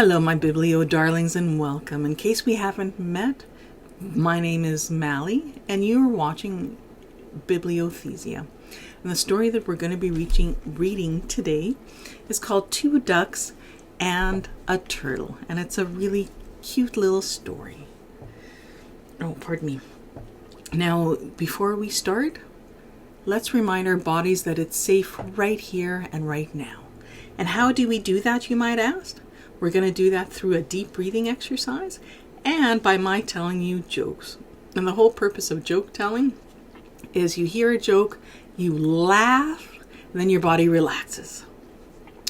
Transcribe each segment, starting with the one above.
Hello, my Biblio darlings, and welcome. In case we haven't met, my name is Mally, and you are watching Bibliothesia. And the story that we're going to be reading today is called Two Ducks and a Turtle, and it's a really cute little story. Oh, pardon me. Now, before we start, let's remind our bodies that it's safe right here and right now. And how do we do that, you might ask? We're going to do that through a deep breathing exercise and by my telling you jokes. And the whole purpose of joke telling is you hear a joke, you laugh, and then your body relaxes.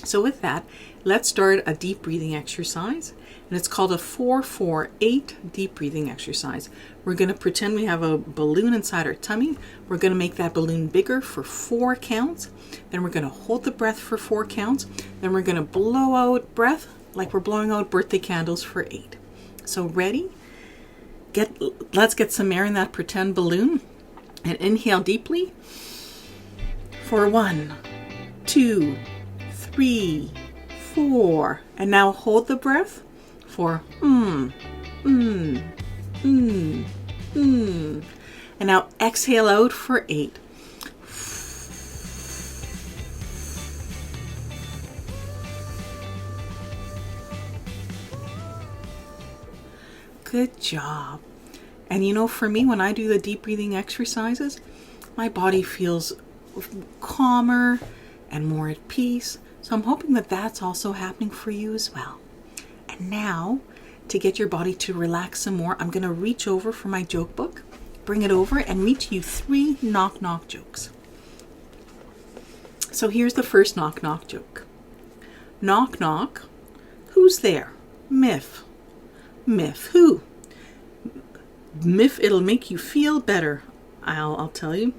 So with that, let's start a deep breathing exercise. And it's called a 4-4-8 deep breathing exercise. We're going to pretend we have a balloon inside our tummy. We're going to make that balloon bigger for 4 counts. Then we're going to hold the breath for 4 counts. Then we're going to blow out breath like we're blowing out birthday candles for 8. So ready? Let's get some air in that pretend balloon. And inhale deeply for 1, 2, 3, 4. And now hold the breath for And now exhale out for 8. Good job. And you know, for me, when I do the deep breathing exercises, my body feels calmer and more at peace. So I'm hoping that that's also happening for you as well. And now, to get your body to relax some more, I'm going to reach over for my joke book, bring it over, and read to you 3 knock-knock jokes. So here's the first knock-knock joke. Knock, knock. Who's there? Miff. Miff who? Miff, it'll make you feel better. I'll tell you.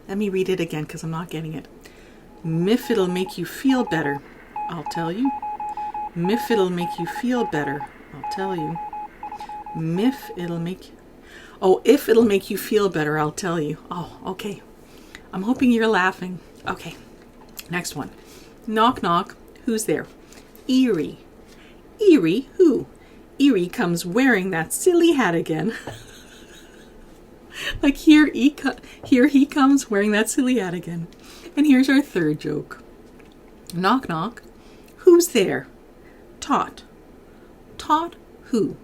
Let me read it again because I'm not getting it. Miff, it'll make you feel better. I'll tell you. Miff, it'll make you feel better. I'll tell you. Miff, it'll make... Oh, if it'll make you feel better, I'll tell you. Oh, okay. I'm hoping you're laughing. Okay. Next one. Knock, knock. Who's there? Eerie. Eerie who? Eerie comes wearing that silly hat again. Like here he comes wearing that silly hat again. And here's our third joke. Knock, knock. Who's there? Tot. Tot who?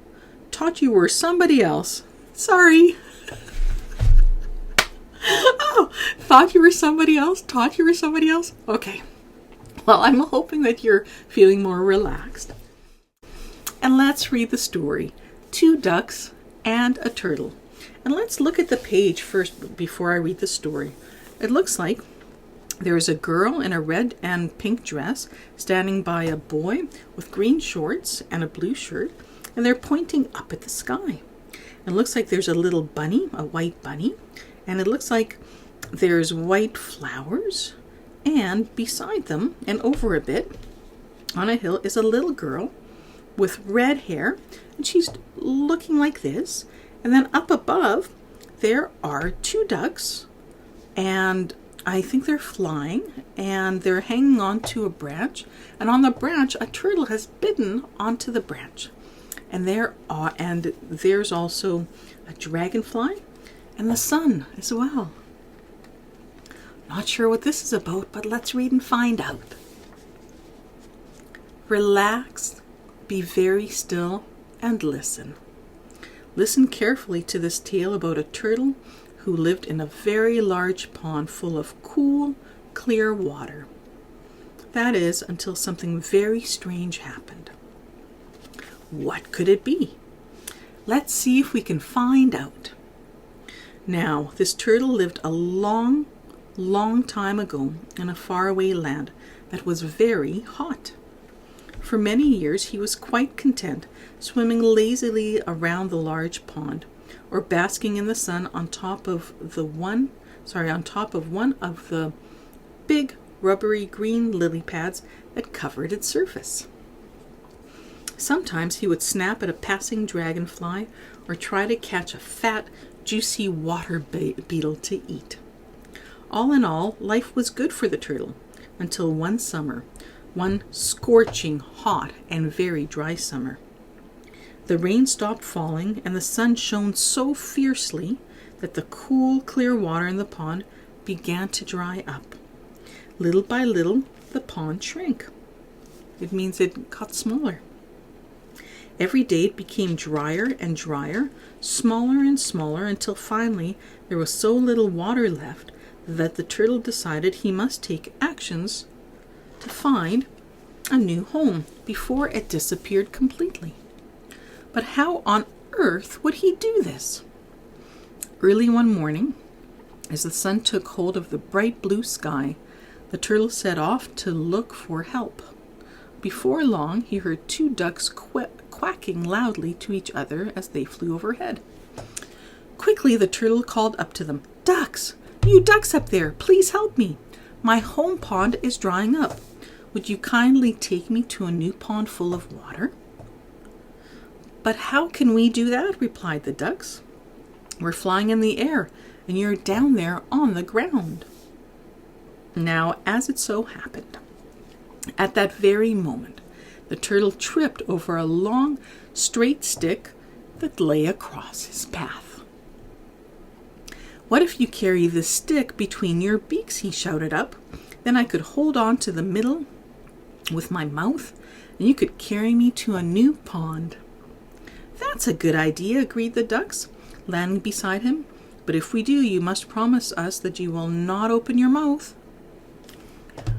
Tot you were somebody else. Sorry. Oh, thought you were somebody else? Tot you were somebody else? Okay. Well, I'm hoping that you're feeling more relaxed. And let's read the story. 2 ducks and a turtle. And let's look at the page first before I read the story. It looks like there's a girl in a red and pink dress standing by a boy with green shorts and a blue shirt, and they're pointing up at the sky. It looks like there's a little bunny, a white bunny, and it looks like there's white flowers, and beside them and over a bit on a hill is a little girl with red hair, and she's looking like this. And then up above there are 2 ducks, and I think they're flying, and they're hanging on to a branch, and on the branch a turtle has bitten onto the branch. And there's also a dragonfly and the sun as well. Not sure what this is about, but let's read and find out. Relax, be very still, and listen. Listen carefully to this tale about a turtle who lived in a very large pond full of cool, clear water. That is, until something very strange happened. What could it be? Let's see if we can find out. Now, this turtle lived a long, long time ago in a faraway land that was very hot. For many years he was quite content swimming lazily around the large pond, or basking in the sun on top of one of the big rubbery green lily pads that covered its surface. Sometimes he would snap at a passing dragonfly or try to catch a fat, juicy water beetle to eat. All in all, life was good for the turtle until one summer, one scorching hot and very dry summer. The rain stopped falling, and the sun shone so fiercely that the cool, clear water in the pond began to dry up. Little by little, the pond shrank. It means it got smaller. Every day it became drier and drier, smaller and smaller, until finally there was so little water left that the turtle decided he must take actions to find a new home before it disappeared completely. But how on earth would he do this? Early one morning, as the sun took hold of the bright blue sky, the turtle set off to look for help. Before long, he heard two ducks quacking loudly to each other as they flew overhead. Quickly, the turtle called up to them, "Ducks! You ducks up there, please help me. My home pond is drying up. Would you kindly take me to a new pond full of water?" "But how can we do that?" replied the ducks. "We're flying in the air, and you're down there on the ground." Now, as it so happened, at that very moment, the turtle tripped over a long, straight stick that lay across his path. "What if you carry this stick between your beaks?" he shouted up. "Then I could hold on to the middle with my mouth, and you could carry me to a new pond." "That's a good idea," agreed the ducks, landing beside him. "But if we do, you must promise us that you will not open your mouth."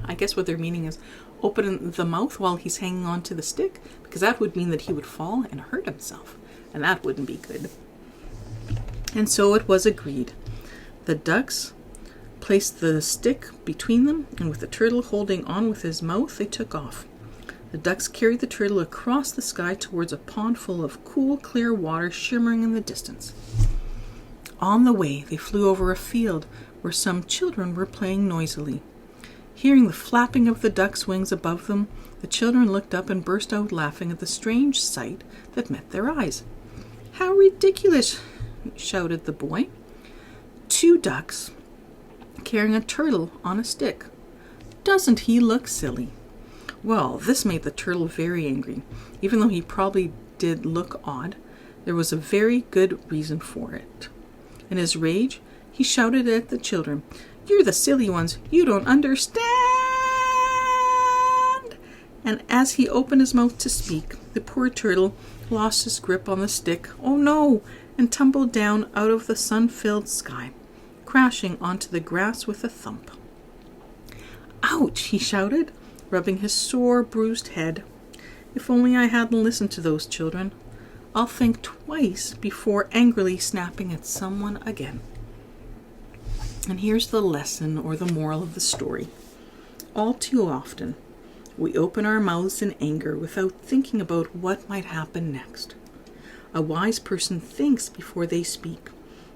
I guess what they're meaning is open the mouth while he's hanging on to the stick, because that would mean that he would fall and hurt himself, and that wouldn't be good. And so it was agreed. The ducks placed the stick between them, and with the turtle holding on with his mouth, they took off. The ducks carried the turtle across the sky towards a pond full of cool, clear water shimmering in the distance. On the way, they flew over a field where some children were playing noisily. Hearing the flapping of the ducks' wings above them, the children looked up and burst out laughing at the strange sight that met their eyes. "How ridiculous!" shouted the boy. "Two ducks carrying a turtle on a stick. Doesn't he look silly?" Well, this made the turtle very angry. Even though he probably did look odd, there was a very good reason for it. In his rage, he shouted at the children, "You're the silly ones. You don't understand." And as he opened his mouth to speak, the poor turtle lost his grip on the stick, oh no, and tumbled down out of the sun-filled sky, crashing onto the grass with a thump. "Ouch!" he shouted, rubbing his sore, bruised head. "If only I hadn't listened to those children. I'll think twice before angrily snapping at someone again." And here's the lesson or the moral of the story. All too often, we open our mouths in anger without thinking about what might happen next. A wise person thinks before they speak,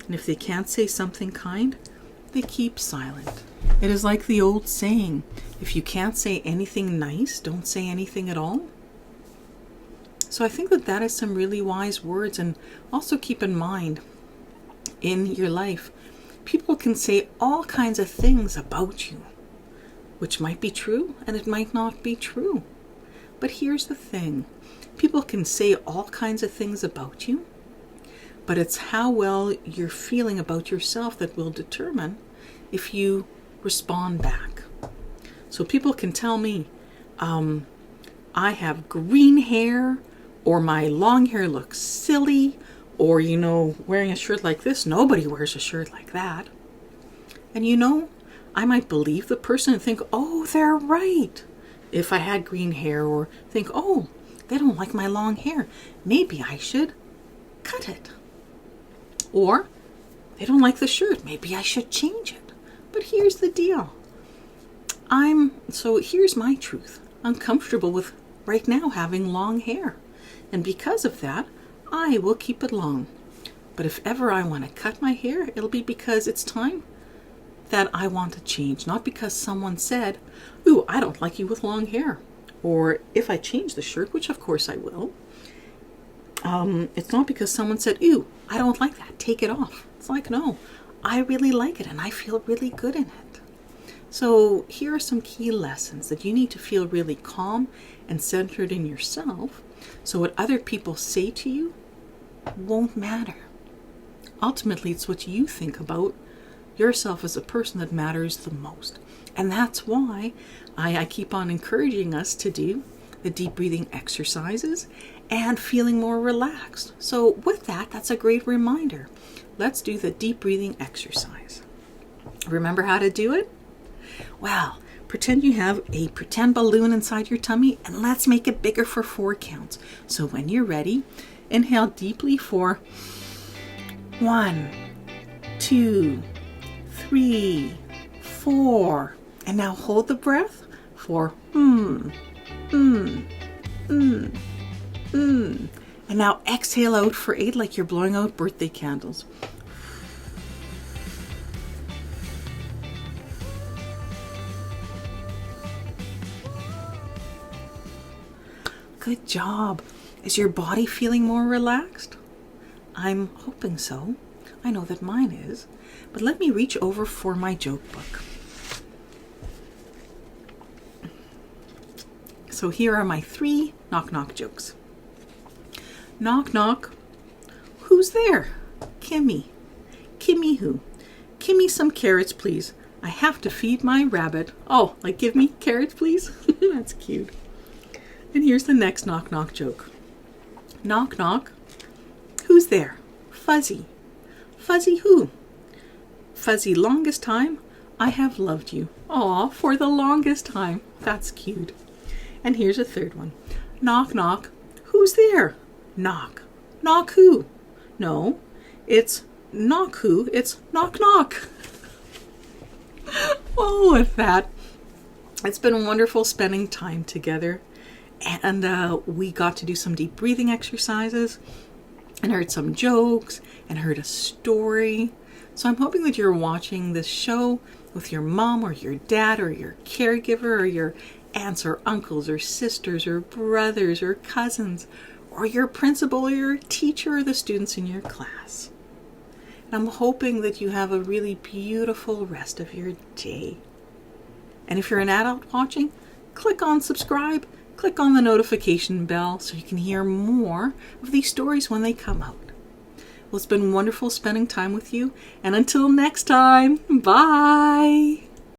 and if they can't say something kind, they keep silent. It is like the old saying, if you can't say anything nice, don't say anything at all. So I think that is some really wise words, and also keep in mind in your life, people can say all kinds of things about you, which might be true and it might not be true. But here's the thing, people can say all kinds of things about you, but it's how well you're feeling about yourself that will determine if you respond back. So people can tell me, I have green hair, or my long hair looks silly, or, wearing a shirt like this, nobody wears a shirt like that. And I might believe the person and think, oh, they're right. If I had green hair, or think, oh, they don't like my long hair. Maybe I should cut it. Or they don't like the shirt. Maybe I should change it. But here's the deal. Here's my truth. I'm comfortable with right now having long hair. And because of that, I will keep it long. But if ever I want to cut my hair, it'll be because it's time that I want to change. Not because someone said, ooh, I don't like you with long hair. Or if I change the shirt, which of course I will, it's not because someone said, ooh, I don't like that, take it off. It's like, no, I really like it and I feel really good in it. So here are some key lessons that you need to feel really calm and centered in yourself, so what other people say to you won't matter. Ultimately, it's what you think about yourself as a person that matters the most. And that's why I keep on encouraging us to do the deep breathing exercises and feeling more relaxed. So with that, that's a great reminder. Let's do the deep breathing exercise. Remember how to do it? Well, pretend you have a pretend balloon inside your tummy, and let's make it bigger for 4 counts. So when you're ready, inhale deeply for 1, 2, 3, 4. And now hold the breath for And now exhale out for 8 like you're blowing out birthday candles. Good job. Is your body feeling more relaxed? I'm hoping so. I know that mine is. But let me reach over for my joke book. So here are my 3 knock-knock jokes. Knock, knock. Who's there? Kimmy. Kimmy who? Kimmy some carrots, please. I have to feed my rabbit. Oh, like give me carrots, please? That's cute. And here's the next knock-knock joke. Knock, knock. Who's there? Fuzzy. Fuzzy who? Fuzzy, longest time I have loved you. Aw, for the longest time. That's cute. And here's a third one. Knock, knock. Who's there? Knock. Knock who? No, it's knock who. It's knock, knock. Oh, with that, it's been wonderful spending time together. And we got to do some deep breathing exercises and heard some jokes and heard a story. So I'm hoping that you're watching this show with your mom or your dad or your caregiver or your aunts or uncles or sisters or brothers or cousins or your principal or your teacher or the students in your class. And I'm hoping that you have a really beautiful rest of your day. And if you're an adult watching, click on subscribe. Click on the notification bell so you can hear more of these stories when they come out. Well, it's been wonderful spending time with you. And until next time, bye.